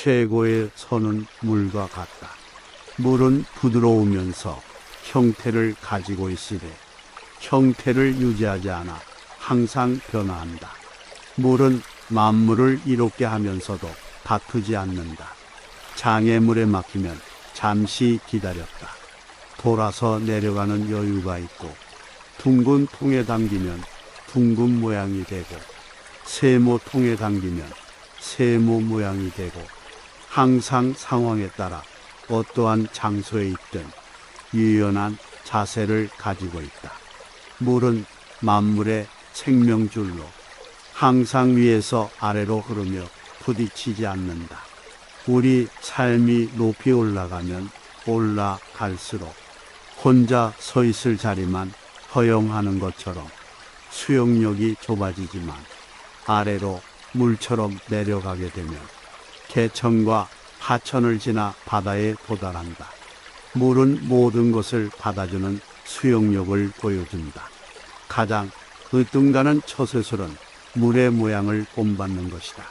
최고의 선은 물과 같다. 물은 부드러우면서 형태를 가지고 있으되 형태를 유지하지 않아 항상 변화한다. 물은 만물을 이롭게 하면서도 다투지 않는다. 장애물에 막히면 잠시 기다렸다. 돌아서 내려가는 여유가 있고, 둥근 통에 담기면 둥근 모양이 되고, 세모 통에 담기면 세모 모양이 되고, 항상 상황에 따라 어떠한 장소에 있든 유연한 자세를 가지고 있다. 물은 만물의 생명줄로 항상 위에서 아래로 흐르며 부딪히지 않는다. 우리 삶이 높이 올라가면 올라갈수록 혼자 서 있을 자리만 허용하는 것처럼 수용력이 좁아지지만 아래로 물처럼 내려가게 되면 개천과 하천을 지나 바다에 도달한다. 물은 모든 것을 받아주는 수용력을 보여준다. 가장 으뜸가는 처세술은 물의 모양을 본받는 것이다.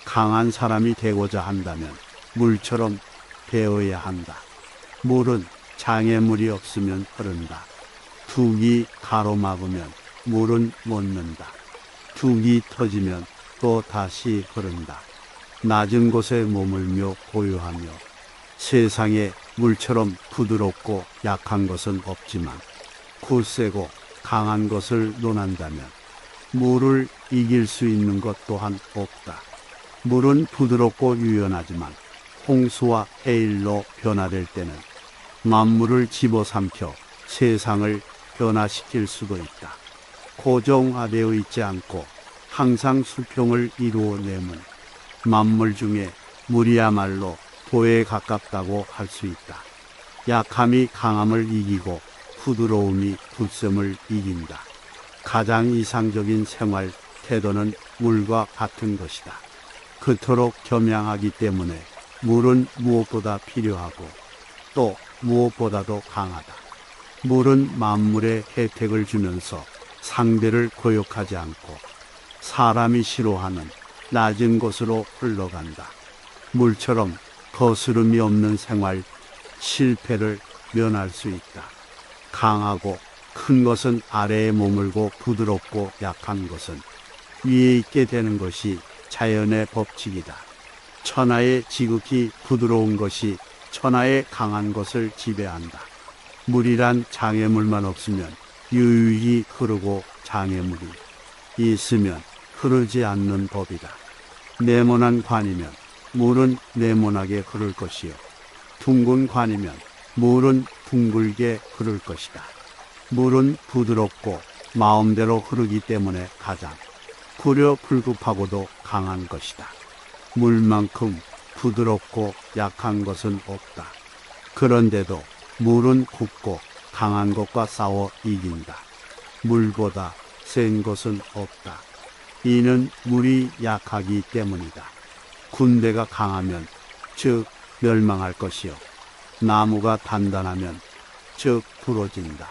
강한 사람이 되고자 한다면 물처럼 되어야 한다. 물은 장애물이 없으면 흐른다. 둑이 가로막으면 물은 멎는다. 둑이 터지면 또 다시 흐른다. 낮은 곳에 머물며 고요하며 세상에 물처럼 부드럽고 약한 것은 없지만 굳세고 강한 것을 논한다면 물을 이길 수 있는 것 또한 없다. 물은 부드럽고 유연하지만 홍수와 해일로 변화될 때는 만물을 집어삼켜 세상을 변화시킬 수도 있다. 고정화되어 있지 않고 항상 수평을 이루어내면 만물 중에 물이야말로 도에 가깝다고 할 수 있다. 약함이 강함을 이기고 부드러움이 굳셈을 이긴다. 가장 이상적인 생활 태도는 물과 같은 것이다. 그토록 겸양하기 때문에 물은 무엇보다 필요하고 또 무엇보다도 강하다. 물은 만물에 혜택을 주면서 상대를 고욕하지 않고 사람이 싫어하는 낮은 곳으로 흘러간다. 물처럼 거스름이 없는 생활, 실패를 면할 수 있다. 강하고 큰 것은 아래에 머물고 부드럽고 약한 것은 위에 있게 되는 것이 자연의 법칙이다. 천하의 지극히 부드러운 것이 천하의 강한 것을 지배한다. 물이란 장애물만 없으면 유유히 흐르고 장애물이 있으면 흐르지 않는 법이다. 네모난 관이면 물은 네모나게 흐를 것이요. 둥근 관이면 물은 둥글게 흐를 것이다. 물은 부드럽고 마음대로 흐르기 때문에 가장 불급하고도 강한 것이다. 물만큼 부드럽고 약한 것은 없다. 그런데도 물은 굳고 강한 것과 싸워 이긴다. 물보다 센 것은 없다. 이는 물이 약하기 때문이다. 군대가 강하면 즉 멸망할 것이요. 나무가 단단하면 즉 부러진다.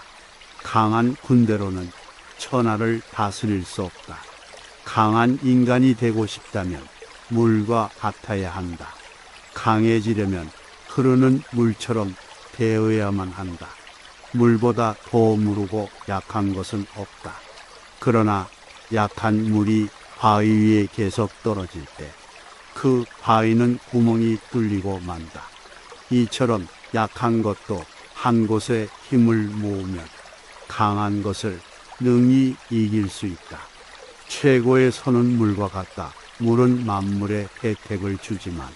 강한 군대로는 천하를 다스릴 수 없다. 강한 인간이 되고 싶다면 물과 같아야 한다. 강해지려면 흐르는 물처럼 되어야만 한다. 물보다 더 무르고 약한 것은 없다. 그러나 약한 물이 바위 위에 계속 떨어질 때 그 바위는 구멍이 뚫리고 만다. 이처럼 약한 것도 한 곳에 힘을 모으면 강한 것을 능히 이길 수 있다. 최고의 선은 물과 같다. 물은 만물에 혜택을 주지만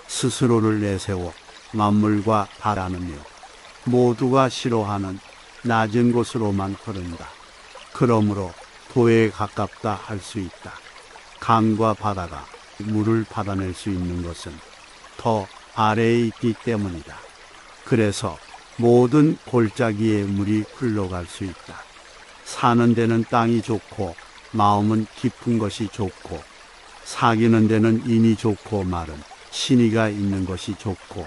스스로를 내세워 만물과 달하느며 모두가 싫어하는 낮은 곳으로만 흐른다. 그러므로 도에 가깝다 할 수 있다. 강과 바다가 물을 받아낼 수 있는 것은 더 아래에 있기 때문이다. 그래서 모든 골짜기에 물이 흘러갈 수 있다. 사는 데는 땅이 좋고 마음은 깊은 것이 좋고 사귀는 데는 인이 좋고 말은 신의가 있는 것이 좋고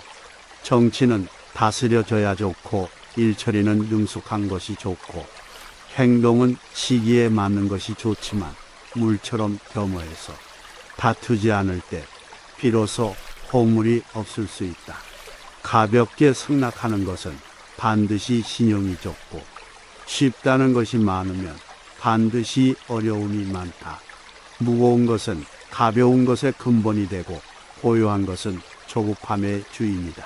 정치는 다스려져야 좋고 일처리는 능숙한 것이 좋고 행동은 시기에 맞는 것이 좋지만 물처럼 겸허해서 다투지 않을 때 비로소 보물이 없을 수 있다. 가볍게 승낙하는 것은 반드시 신용이 좁고, 쉽다는 것이 많으면 반드시 어려움이 많다. 무거운 것은 가벼운 것의 근본이 되고, 고요한 것은 조급함의 주인이다.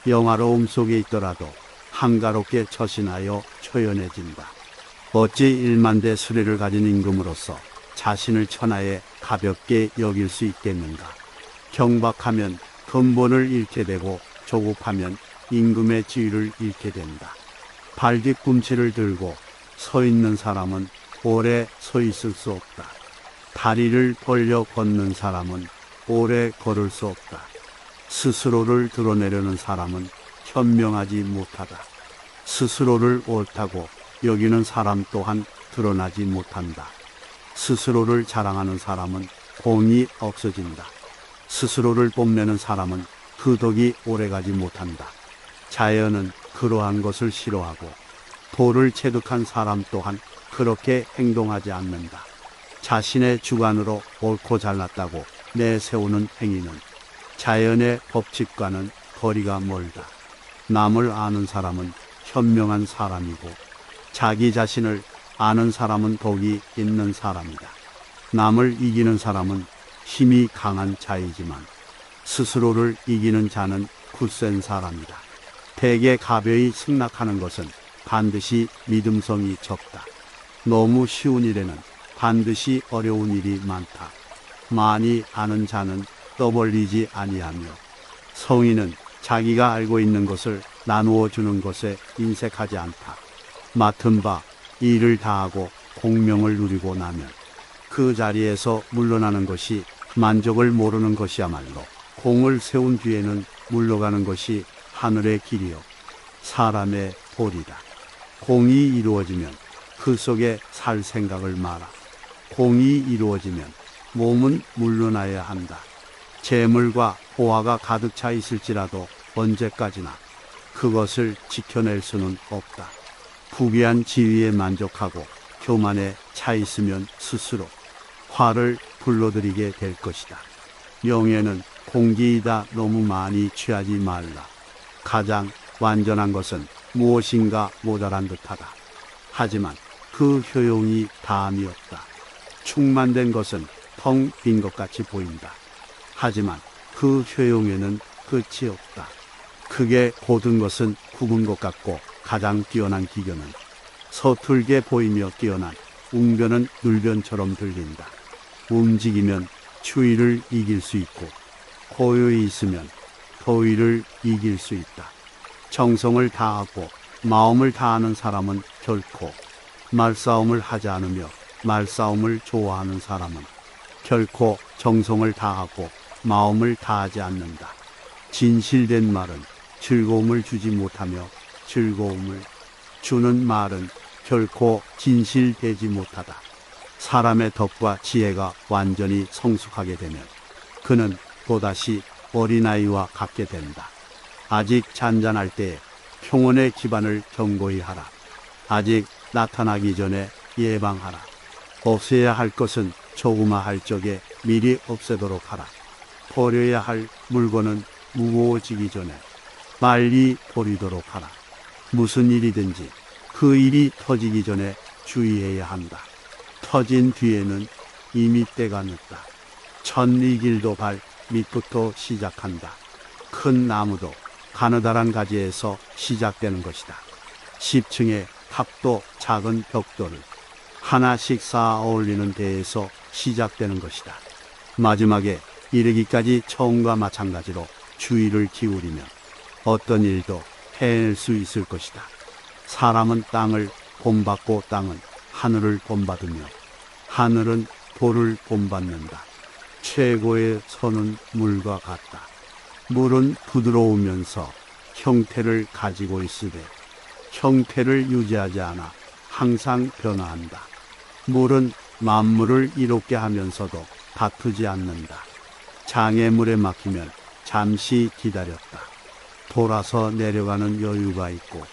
영화로움 속에 있더라도 한가롭게 처신하여 초연해진다. 어찌 1만 대 수레를 가진 임금으로서 자신을 천하에 가볍게 여길 수 있겠는가? 경박하면 근본을 잃게 되고, 조급하면 임금의 지위를 잃게 된다. 발뒤꿈치를 들고 서 있는 사람은 오래 서 있을 수 없다. 다리를 벌려 걷는 사람은 오래 걸을 수 없다. 스스로를 드러내려는 사람은 현명하지 못하다. 스스로를 옳다고 여기는 사람 또한 드러나지 못한다. 스스로를 자랑하는 사람은 공이 없어진다. 스스로를 뽐내는 사람은 그 덕이 오래가지 못한다. 자연은 그러한 것을 싫어하고, 도를 체득한 사람 또한 그렇게 행동하지 않는다. 자신의 주관으로 옳고 잘났다고 내세우는 행위는 자연의 법칙과는 거리가 멀다. 남을 아는 사람은 현명한 사람이고, 자기 자신을 아는 사람은 덕이 있는 사람이다. 남을 이기는 사람은 힘이 강한 자이지만, 스스로를 이기는 자는 굳센 사람이다. 대개 가벼이 승낙하는 것은 반드시 믿음성이 적다. 너무 쉬운 일에는 반드시 어려운 일이 많다. 많이 아는 자는 떠벌리지 아니하며, 성인은 자기가 알고 있는 것을 나누어 주는 것에 인색하지 않다. 맡은 바 일을 다하고 공명을 누리고 나면 그 자리에서 물러나는 것이 만족을 모르는 것이야말로, 공을 세운 뒤에는 물러가는 것이 하늘의 길이요 사람의 도리다. 공이 이루어지면 그 속에 살 생각을 마라. 공이 이루어지면 몸은 물러나야 한다. 재물과 호화가 가득 차 있을지라도 언제까지나 그것을 지켜낼 수는 없다. 부귀한 지위에 만족하고 교만에 차 있으면 스스로 화를 불러들이게 될 것이다. 명예는 공기이다. 너무 많이 취하지 말라. 가장 완전한 것은 무엇인가 모자란 듯하다. 하지만 그 효용이 다함이 없다. 충만된 것은 텅 빈 것 같이 보인다. 하지만 그 효용에는 끝이 없다. 크게 고든 것은 굽은 것 같고, 가장 뛰어난 기교는 서툴게 보이며 뛰어난 웅변은 눌변처럼 들린다. 움직이면 추위를 이길 수 있고, 고요히 있으면 더위를 이길 수 있다. 정성을 다하고 마음을 다하는 사람은 결코 말싸움을 하지 않으며, 말싸움을 좋아하는 사람은 결코 정성을 다하고 마음을 다하지 않는다. 진실된 말은 즐거움을 주지 못하며, 즐거움을 주는 말은 결코 진실되지 못하다. 사람의 덕과 지혜가 완전히 성숙하게 되면 그는 또다시 어린아이와 같게 된다. 아직 잔잔할 때에 평온의 기반을 견고히 하라. 아직 나타나기 전에 예방하라. 없애야 할 것은 조그마할 적에 미리 없애도록 하라. 버려야 할 물건은 무거워지기 전에 빨리 버리도록 하라. 무슨 일이든지 그 일이 터지기 전에 주의해야 한다. 터진 뒤에는 이미 때가 늦다. 천리 길도 발 밑부터 시작한다. 큰 나무도 가느다란 가지에서 시작되는 것이다. 10층의 탑도 작은 벽돌을 하나씩 쌓아 올리는 데에서 시작되는 것이다. 마지막에 이르기까지 처음과 마찬가지로 주의를 기울이면 어떤 일도 해낼 수 있을 것이다. 사람은 땅을 본받고 땅은 하늘을 본받으며, 하늘은 돌을 본받는다. 최고의 선은 물과 같다. 물은 부드러우면서 형태를 가지고 있으되 형태를 유지하지 않아 항상 변화한다. 물은 만물을 이롭게 하면서도 다투지 않는다. 장애물에 막히면 잠시 기다렸다. 돌아서 내려가는 여유가 있고,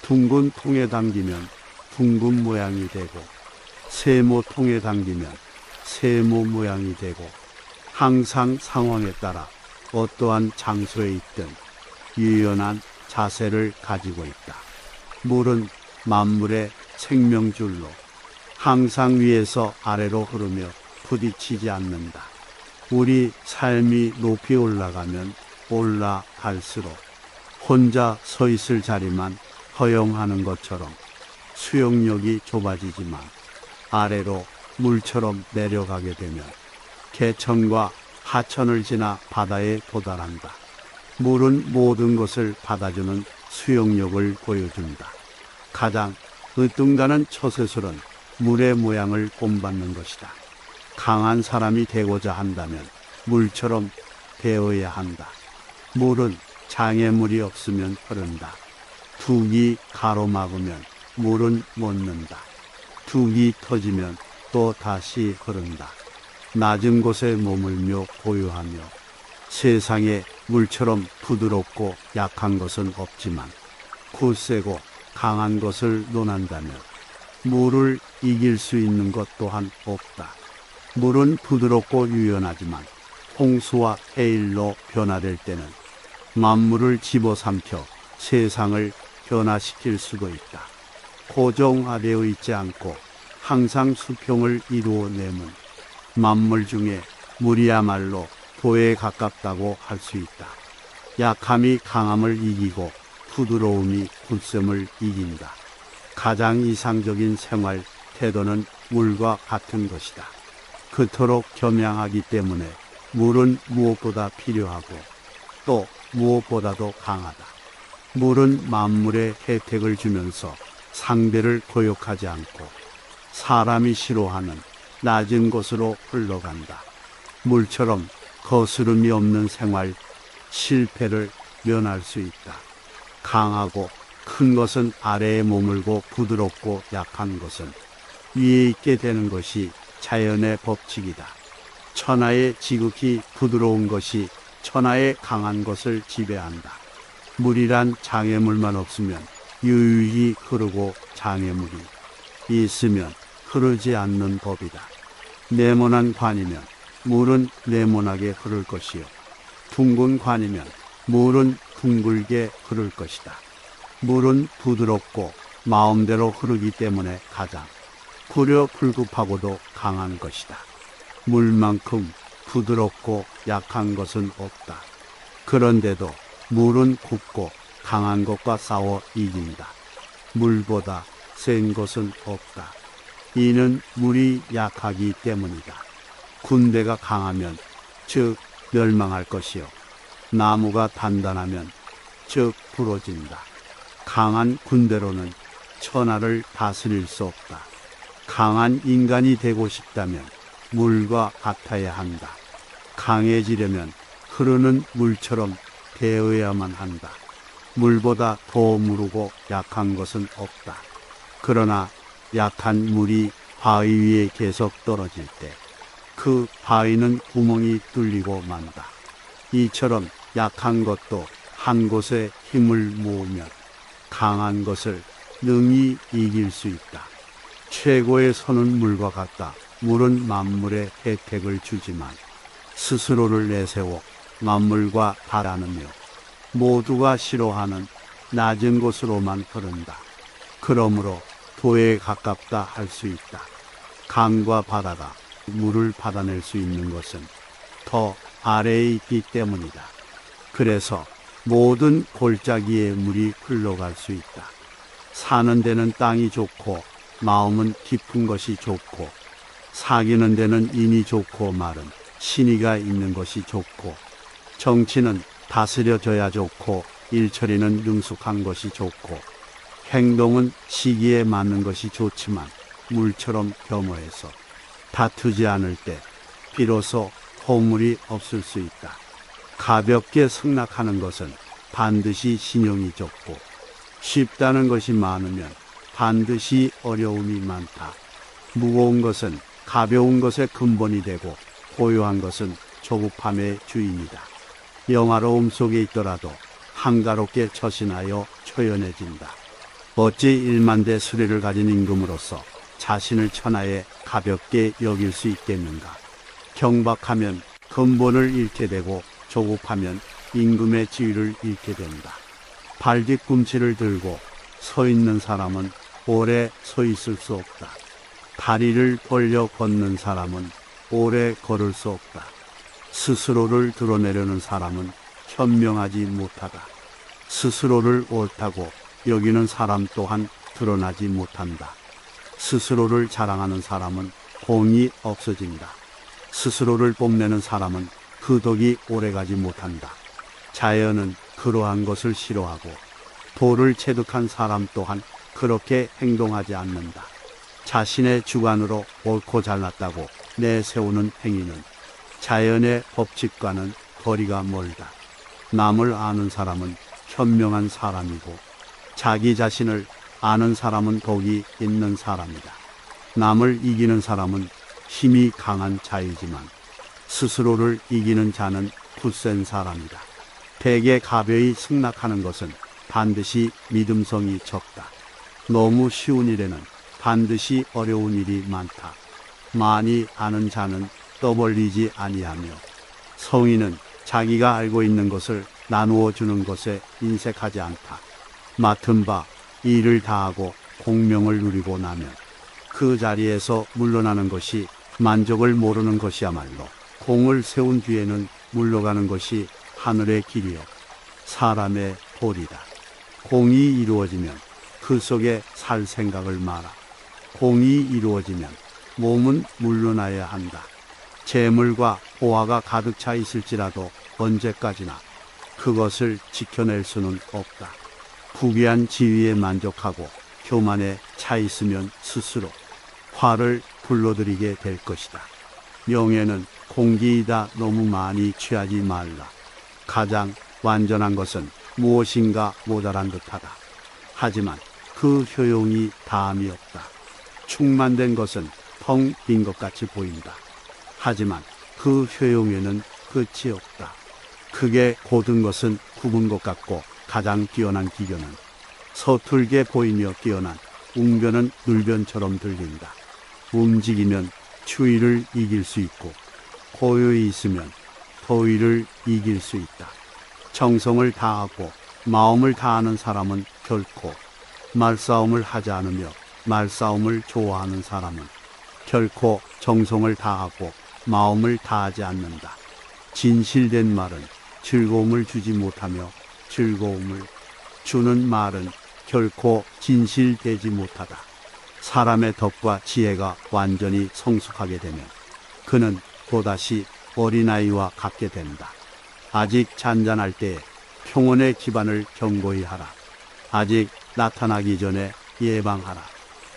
둥근 통에 당기면 둥근 모양이 되고, 세모 통에 당기면 세모 모양이 되고, 항상 상황에 따라 어떠한 장소에 있든 유연한 자세를 가지고 있다. 물은 만물의 생명줄로 항상 위에서 아래로 흐르며 부딪히지 않는다. 우리 삶이 높이 올라가면 올라갈수록 혼자 서 있을 자리만 허용하는 것처럼 수용력이 좁아지지만 아래로 물처럼 내려가게 되면 개천과 하천을 지나 바다에 도달한다. 물은 모든 것을 받아주는 수용력을 보여준다. 가장 으뜸가는 처세술은 물의 모양을 본받는 것이다. 강한 사람이 되고자 한다면 물처럼 되어야 한다. 물은 장애물이 없으면 흐른다. 둑이 가로막으면 물은 멎는다. 둑이 터지면 또 다시 흐른다. 낮은 곳에 머물며 보유하며 세상에 물처럼 부드럽고 약한 것은 없지만 굳세고 강한 것을 논한다면 물을 이길 수 있는 것 또한 없다. 물은 부드럽고 유연하지만 홍수와 해일로 변화될 때는 만물을 집어삼켜 세상을 변화시킬 수도 있다. 고정화되어 있지 않고 항상 수평을 이루어내는 만물 중에 물이야말로 도에 가깝다고 할 수 있다. 약함이 강함을 이기고 부드러움이 굳셈을 이긴다. 가장 이상적인 생활 태도는 물과 같은 것이다. 그토록 겸양하기 때문에 물은 무엇보다 필요하고 또 무엇보다도 강하다. 물은 만물에 혜택을 주면서 상대를 고욕하지 않고 사람이 싫어하는 낮은 곳으로 흘러간다. 물처럼 거스름이 없는 생활, 실패를 면할 수 있다. 강하고 큰 것은 아래에 머물고 부드럽고 약한 것은 위에 있게 되는 것이 자연의 법칙이다. 천하의 지극히 부드러운 것이 천하의 강한 것을 지배한다. 물이란 장애물만 없으면 유유히 흐르고 장애물이 있으면 흐르지 않는 법이다. 네모난 관이면 물은 네모나게 흐를 것이요. 둥근 관이면 물은 둥글게 흐를 것이다. 물은 부드럽고 마음대로 흐르기 때문에 가장 불효불급하고도 강한 것이다. 물만큼 부드럽고 약한 것은 없다. 그런데도 물은 굳고 강한 것과 싸워 이긴다. 물보다 센 것은 없다. 이는 물이 약하기 때문이다. 군대가 강하면 즉 멸망할 것이요. 나무가 단단하면 즉 부러진다. 강한 군대로는 천하를 다스릴 수 없다. 강한 인간이 되고 싶다면 물과 같아야 한다. 강해지려면 흐르는 물처럼 되어야만 한다. 물보다 더 무르고 약한 것은 없다. 그러나 약한 물이 바위 위에 계속 떨어질 때 그 바위는 구멍이 뚫리고 만다. 이처럼 약한 것도 한 곳에 힘을 모으면 강한 것을 능히 이길 수 있다. 최고의 선은 물과 같다. 물은 만물에 혜택을 주지만 스스로를 내세워 만물과 달하느며 모두가 싫어하는 낮은 곳으로만 흐른다. 그러므로 도에 가깝다 할 수 있다. 강과 바다가 물을 받아낼 수 있는 것은 더 아래에 있기 때문이다. 그래서 모든 골짜기에 물이 흘러갈 수 있다. 사는 데는 땅이 좋고 마음은 깊은 것이 좋고 사귀는 데는 인이 좋고 말은 신의가 있는 것이 좋고 정치는 다스려져야 좋고 일처리는 능숙한 것이 좋고 행동은 시기에 맞는 것이 좋지만 물처럼 겸허해서 다투지 않을 때 비로소 허물이 없을 수 있다. 가볍게 승낙하는 것은 반드시 신용이 적고 쉽다는 것이 많으면 반드시 어려움이 많다. 무거운 것은 가벼운 것의 근본이 되고 고요한 것은 조급함의 주인이다. 영화로움 속에 있더라도 한가롭게 처신하여 초연해진다. 어찌 1만 대 수레를 가진 임금으로서 자신을 천하에 가볍게 여길 수 있겠는가. 경박하면 근본을 잃게 되고 조급하면 임금의 지위를 잃게 된다. 발뒤꿈치를 들고 서 있는 사람은 오래 서 있을 수 없다. 다리를 벌려 걷는 사람은 오래 걸을 수 없다. 스스로를 드러내려는 사람은 현명하지 못하다. 스스로를 옳다고 여기는 사람 또한 드러나지 못한다. 스스로를 자랑하는 사람은 공이 없어진다. 스스로를 뽐내는 사람은 그 덕이 오래가지 못한다. 자연은 그러한 것을 싫어하고 도를 체득한 사람 또한 그렇게 행동하지 않는다. 자신의 주관으로 옳고 잘났다고 내세우는 행위는 자연의 법칙과는 거리가 멀다. 남을 아는 사람은 현명한 사람이고 자기 자신을 아는 사람은 덕이 있는 사람이다. 남을 이기는 사람은 힘이 강한 자이지만 스스로를 이기는 자는 굳센 사람이다. 대개 가벼이 승낙하는 것은 반드시 믿음성이 적다. 너무 쉬운 일에는 반드시 어려운 일이 많다. 많이 아는 자는 떠벌리지 아니하며 성인은 자기가 알고 있는 것을 나누어 주는 것에 인색하지 않다. 맡은 바 일을 다하고 공명을 누리고 나면 그 자리에서 물러나는 것이 만족을 모르는 것이야말로 공을 세운 뒤에는 물러가는 것이 하늘의 길이요 사람의 도리다. 공이 이루어지면 그 속에 살 생각을 마라. 공이 이루어지면 몸은 물러나야 한다. 재물과 호화가 가득 차 있을지라도 언제까지나 그것을 지켜낼 수는 없다. 부귀한 지위에 만족하고 교만에 차 있으면 스스로 화를 불러들이게 될 것이다. 명예는 공기이다. 너무 많이 취하지 말라. 가장 완전한 것은 무엇인가 모자란 듯하다. 하지만 그 효용이 다함이 없다. 충만된 것은 텅 빈 것 같이 보인다. 하지만 그 효용에는 끝이 없다. 크게 고든 것은 굽은 것 같고 가장 뛰어난 기견은 서툴게 보이며 뛰어난 웅변은 눌변처럼 들린다. 움직이면 추위를 이길 수 있고 고요히 있으면 더위를 이길 수 있다. 정성을 다하고 마음을 다하는 사람은 결코 말싸움을 하지 않으며 말싸움을 좋아하는 사람은 결코 정성을 다하고 마음을 다하지 않는다. 진실된 말은 즐거움을 주지 못하며 즐거움을 주는 말은 결코 진실되지 못하다. 사람의 덕과 지혜가 완전히 성숙하게 되면 그는 또다시 어린아이와 같게 된다. 아직 잔잔할 때에 평온의 기반을 견고히 하라. 아직 나타나기 전에 예방하라.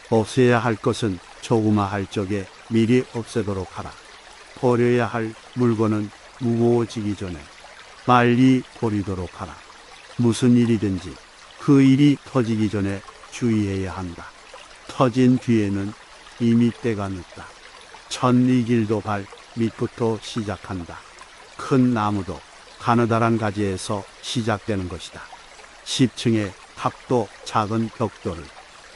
없애야 할 것은 조그마할 적에 미리 없애도록 하라. 버려야 할 물건은 무거워지기 전에 빨리 버리도록 하라. 무슨 일이든지 그 일이 터지기 전에 주의해야 한다. 터진 뒤에는 이미 때가 늦다. 천리 길도 발 밑부터 시작한다. 큰 나무도 가느다란 가지에서 시작되는 것이다. 10층의 탑도 작은 벽돌을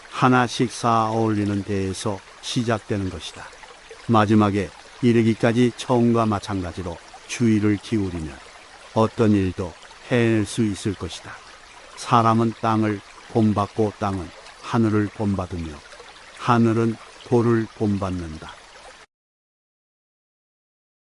하나씩 쌓아 어울리는 데에서 시작되는 것이다. 마지막에 이르기까지 처음과 마찬가지로 주의를 기울이면 어떤 일도 해낼 수 있을 것이다. 사람은 땅을 본받고 땅은 하늘을 본받으며 하늘은 돌을 본받는다.